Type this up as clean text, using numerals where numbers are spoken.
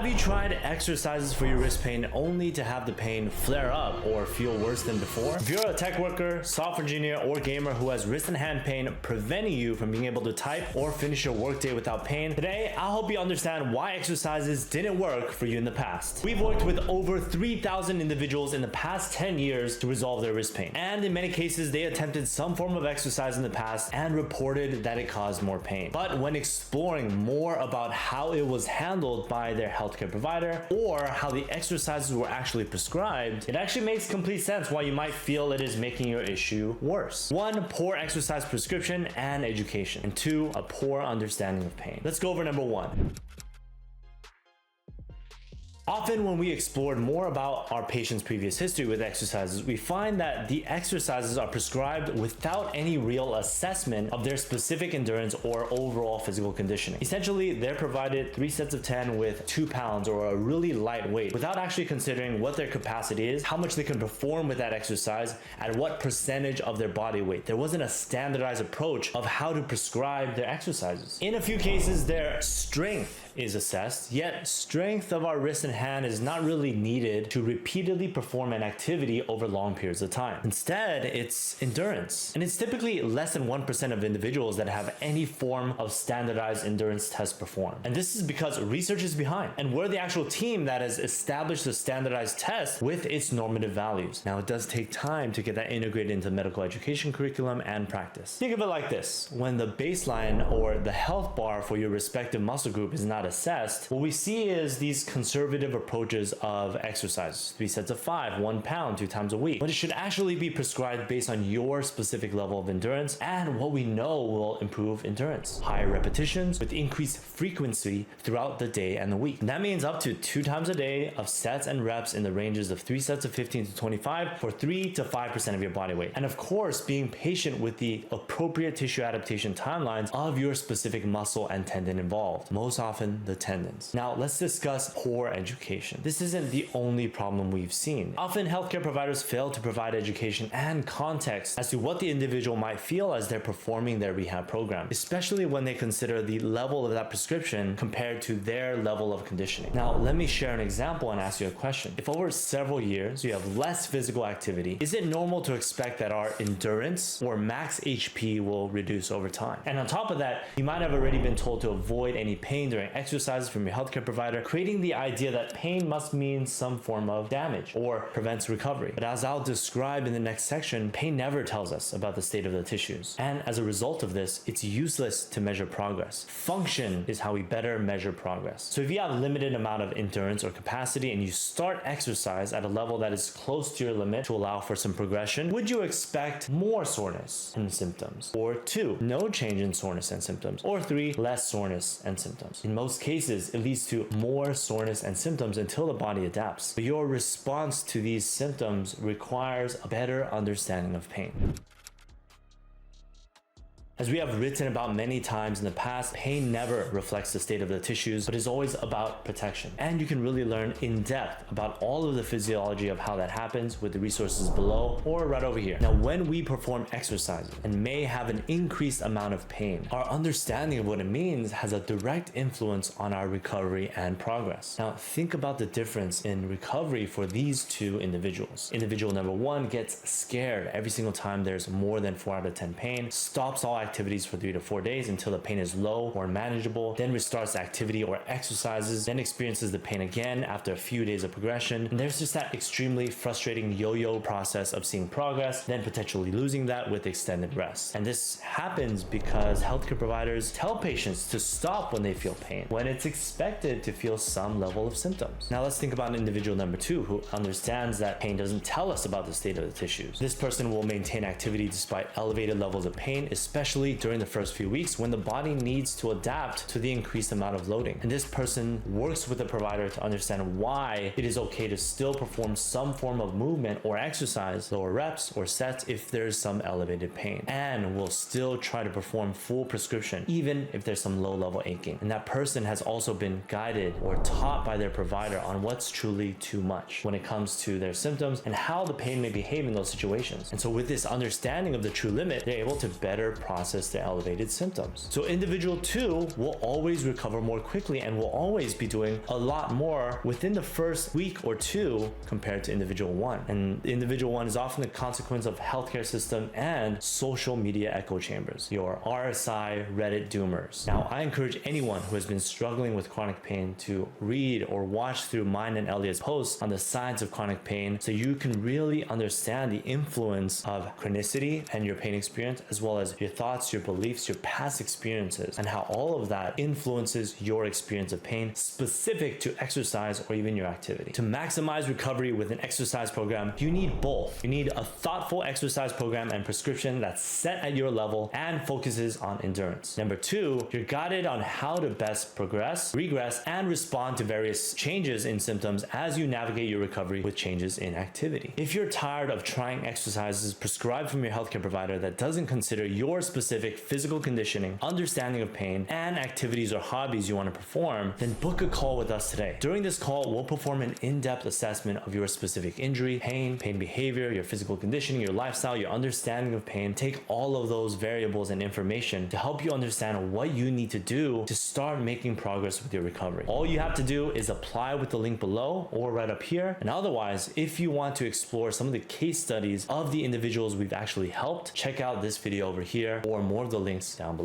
Have you tried exercises for your wrist pain only to have the pain flare up or feel worse than before? If you're a tech worker, software engineer, or gamer who has wrist and hand pain preventing you from being able to type or finish your workday without pain, today I'll help you understand why exercises didn't work for you in the past. We've worked with over 3,000 individuals in the past 10 years to resolve their wrist pain. And in many cases, they attempted some form of exercise in the past and reported that it caused more pain. But when exploring more about how it was handled by their healthcare provider or how the exercises were actually prescribed, it actually makes complete sense why you might feel it is making your issue worse. 1, poor exercise prescription and education. And 2, a poor understanding of pain. Let's go over number 1. Often when we explored more about our patient's previous history with exercises, we find that the exercises are prescribed without any real assessment of their specific endurance or overall physical conditioning. Essentially, they're provided 3 sets of 10 with 2 pounds or a really light weight without actually considering what their capacity is, how much they can perform with that exercise, at what percentage of their body weight. There wasn't a standardized approach of how to prescribe their exercises. In a few cases, their strength is assessed, yet strength of our wrist and hand is not really needed to repeatedly perform an activity over long periods of time. Instead, it's endurance. And it's typically less than 1% of individuals that have any form of standardized endurance test performed. And this is because research is behind. And we're the actual team that has established the standardized test with its normative values. Now, it does take time to get that integrated into medical education curriculum and practice. Think of it like this. When the baseline or the health bar for your respective muscle group is not assessed, what we see is these conservative approaches of exercise. 3 sets of 5, 1 pound, 2 times a week. But it should actually be prescribed based on your specific level of endurance and what we know will improve endurance. Higher repetitions with increased frequency throughout the day and the week. And that means up to 2 times a day of sets and reps in the ranges of 3 sets of 15 to 25 for 3 to 5% of your body weight. And of course, being patient with the appropriate tissue adaptation timelines of your specific muscle and tendon involved. Most often, the tendons. Now, let's discuss poor education. This isn't the only problem we've seen. Often, healthcare providers fail to provide education and context as to what the individual might feel as they're performing their rehab program, especially when they consider the level of that prescription compared to their level of conditioning. Now, let me share an example and ask you a question. If over several years you have less physical activity, is it normal to expect that our endurance or max HP will reduce over time? And on top of that, you might have already been told to avoid any pain during exercises from your healthcare provider, creating the idea that pain must mean some form of damage or prevents recovery. But as I'll describe in the next section, pain never tells us about the state of the tissues. And as a result of this, it's useless to measure progress. Function is how we better measure progress. So if you have limited amount of endurance or capacity and you start exercise at a level that is close to your limit to allow for some progression, would you expect more soreness and symptoms? Or 2, no change in soreness and symptoms? Or 3, less soreness and symptoms? In most cases, it leads to more soreness and symptoms until the body adapts. But your response to these symptoms requires a better understanding of pain. As we have written about many times in the past, pain never reflects the state of the tissues, but is always about protection. And you can really learn in depth about all of the physiology of how that happens with the resources below or right over here. Now, when we perform exercises and may have an increased amount of pain, our understanding of what it means has a direct influence on our recovery and progress. Now, think about the difference in recovery for these 2 individuals. Individual number 1 gets scared every single time there's more than 4 out of 10 pain, stops all activities for 3 to 4 days until the pain is low or manageable, then restarts activity or exercises, then experiences the pain again after a few days of progression. And there's just that extremely frustrating yo-yo process of seeing progress, then potentially losing that with extended rest. And this happens because healthcare providers tell patients to stop when they feel pain, when it's expected to feel some level of symptoms. Now let's think about individual number 2 who understands that pain doesn't tell us about the state of the tissues. This person will maintain activity despite elevated levels of pain, especially during the first few weeks when the body needs to adapt to the increased amount of loading. And this person works with the provider to understand why it is okay to still perform some form of movement or exercise, lower reps or sets if there's some elevated pain, and will still try to perform full prescription even if there's some low level aching. And that person has also been guided or taught by their provider on what's truly too much when it comes to their symptoms and how the pain may behave in those situations. And so with this understanding of the true limit, they're able to better process process the elevated symptoms. So individual 2 will always recover more quickly and will always be doing a lot more within the first week or 2 compared to individual 1. And individual 1 is often the consequence of healthcare system and social media echo chambers, your RSI Reddit doomers. Now, I encourage anyone who has been struggling with chronic pain to read or watch through mine and Elliot's posts on the science of chronic pain so you can really understand the influence of chronicity and your pain experience, as well as your thoughts, your beliefs, your past experiences, and how all of that influences your experience of pain specific to exercise or even your activity. To maximize recovery with an exercise program, you need both. You need a thoughtful exercise program and prescription that's set at your level and focuses on endurance. Number 2, you're guided on how to best progress, regress, and respond to various changes in symptoms as you navigate your recovery with changes in activity. If you're tired of trying exercises prescribed from your healthcare provider that doesn't consider your specific physical conditioning, understanding of pain, and activities or hobbies you want to perform, then book a call with us today. During this call, we'll perform an in-depth assessment of your specific injury, pain behavior, your physical conditioning, your lifestyle, your understanding of pain. Take all of those variables and information to help you understand what you need to do to start making progress with your recovery. All you have to do is apply with the link below or right up here. And otherwise, if you want to explore some of the case studies of the individuals we've actually helped, check out this video over here or more of the links down below.